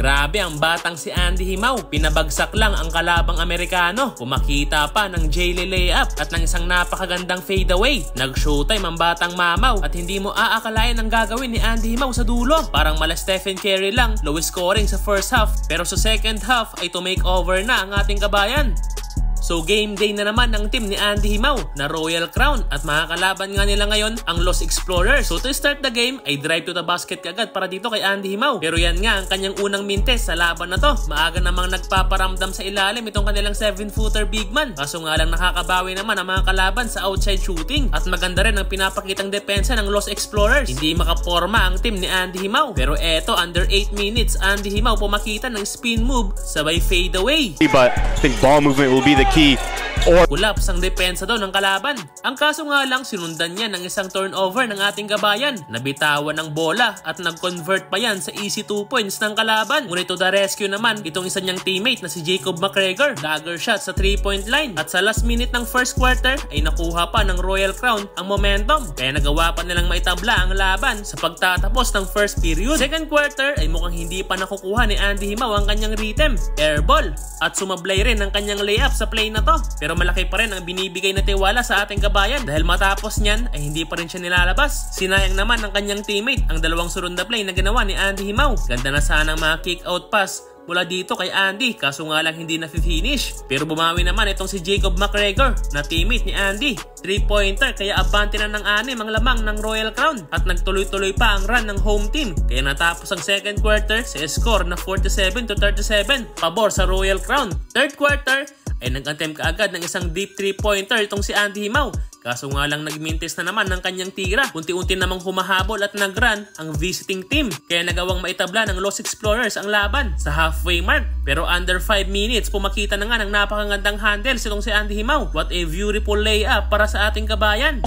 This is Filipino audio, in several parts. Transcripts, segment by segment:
Grabe ang batang si Andy Himaw. Pinabagsak lang ang kalabang Amerikano. Pumakita pa ng J-Lee layup at ng isang napakagandang fadeaway. Nag-showtime ang batang mamaw at hindi mo aakalain ang gagawin ni Andy Himaw sa dulo. Parang mala Stephen Curry lang, low scoring sa first half. Pero sa second half ay to make over na ang ating kabayan. So game day na naman ng team ni Andy Himaw na Royal Crown at makakalaban nga nila ngayon ang Los Explorers. So to start the game ay drive to the basket kagad para dito kay Andy Himaw. Pero yan nga ang kanyang unang mintes sa laban na to. Maaga namang nagpaparamdam sa ilalim itong kanilang 7-footer big man. Kaso nga lang nakakabawi naman ang mga kalaban sa outside shooting. At maganda rin ang pinapakitang depensa ng Los Explorers. Hindi makaporma ang team ni Andy Himaw. Pero eto, under 8 minutes, Andy Himaw pumakita ng spin move sabay fade away. But I think ball movement will be the key. Kulaps ang depensa daw ng kalaban. Ang kaso nga lang sinundan niya ng isang turnover ng ating kabayan. Nabitawan ng bola at nag-convert pa yan sa easy 2 points ng kalaban. Ngunit to the rescue naman itong isa niyang teammate na si Jacob McGregor. Dagger shot sa 3-point line. At sa last minute ng first quarter ay nakuha pa ng Royal Crown ang momentum. Kaya nagawa pa nilang maitabla ang laban sa pagtatapos ng first period. Second quarter ay mukhang hindi pa nakukuha ni Andy Himaw ang kanyang rhythm. Airball. At sumablay rin ang kanyang layup sa play na to. Pero malaki pa rin ang binibigay na tiwala sa ating kabayan dahil matapos niyan ay hindi pa rin siya nilalabas. Sinayang naman ng kanyang teammate ang dalawang sunod na play na ginawa ni Andy Himaw. Ganda na sana ang mga kick out pass mula dito kay Andy, kaso nga lang hindi na finish. Pero bumawi naman itong si Jacob McGregor na teammate ni Andy. 3-pointer kaya abante na ng 6 ang lamang ng Royal Crown at nagtuloy-tuloy pa ang run ng home team. Kaya natapos ang second quarter sa score na 47-37 pabor sa Royal Crown. Third quarter ay nag-attempt kaagad ng isang deep 3-pointer itong si Andy Himaw. Kaso nga lang nagmintis na naman ng kanyang tira. Unti-unti namang humahabol at nag-run ang visiting team. Kaya nagawang maitabla ng Los Explorers ang laban sa halfway mark. Pero under 5 minutes, pumakita na nga ng napakagandang handles itong si Andy Himaw. What a beautiful layup para sa ating kabayan.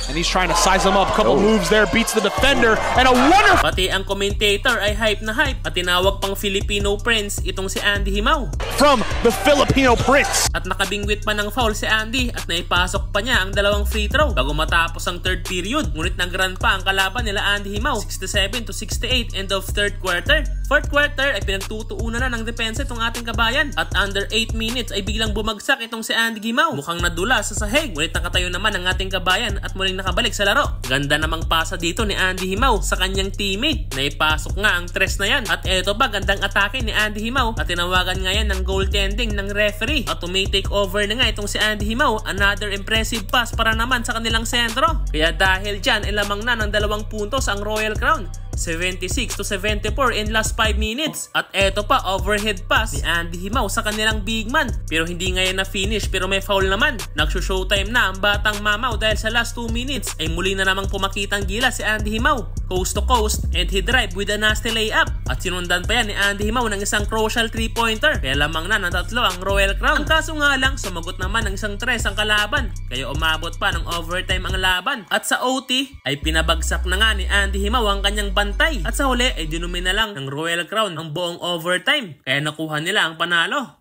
And he's trying to size him up. Couple moves there, beats the defender, and a wonderful... Pati ang commentator ay hype na hype at tinawag pang Filipino Prince itong si Andy Himaw. From the Filipino Prince. At nakabingwit pa ng foul si Andy at naipasok pa niya ang dalawang free throw bago matapos ang third period. Ngunit nag-run pa ang kalaban nila Andy Himaw. 67-68 end of third quarter. Fourth quarter ay pinagtutuunan na ng depensa itong ating kabayan. At under 8 minutes ay biglang bumagsak itong si Andy Himaw. Mukhang nadula sa sahig. Ngunit nakatayo naman ang ating kabayan at muling nakabalik sa laro. Ganda namang pasa dito ni Andy Himaw sa kanyang teammate. Naipasok nga ang tres na yan. At eto ba, gandang atake ni Andy Himaw at tinawagan nga yan ng goaltending ng referee. At may take over na nga itong si Andy Himaw. Another impressive pass para naman sa kanilang sentro. Kaya dahil dyan, lamang na ng 2 puntos ang Royal Crown. 76-74 in last 5 minutes. At eto pa, overhead pass ni Andy Himaw sa kanilang big man. Pero hindi ngayon na finish, pero may foul naman. Nagsushowtime na ang batang mamaw dahil sa last 2 minutes ay muli na namang pumakitang gila si Andy Himaw. Coast to coast and he drive with a nasty layup. At sinundan pa yan ni Andy Himaw ng isang crucial 3-pointer. Kaya lamang na ng 3 ang Royal Crown. Ang kaso nga lang, sumagot naman ng isang 3 ang kalaban. Kaya umabot pa ng overtime ang laban. At sa OT ay pinabagsak na nga ni Andy Himaw ang kanyang bantay. At sa huli ay dinumi na lang ng Royal Crown ang buong overtime. Kaya nakuha nila ang panalo.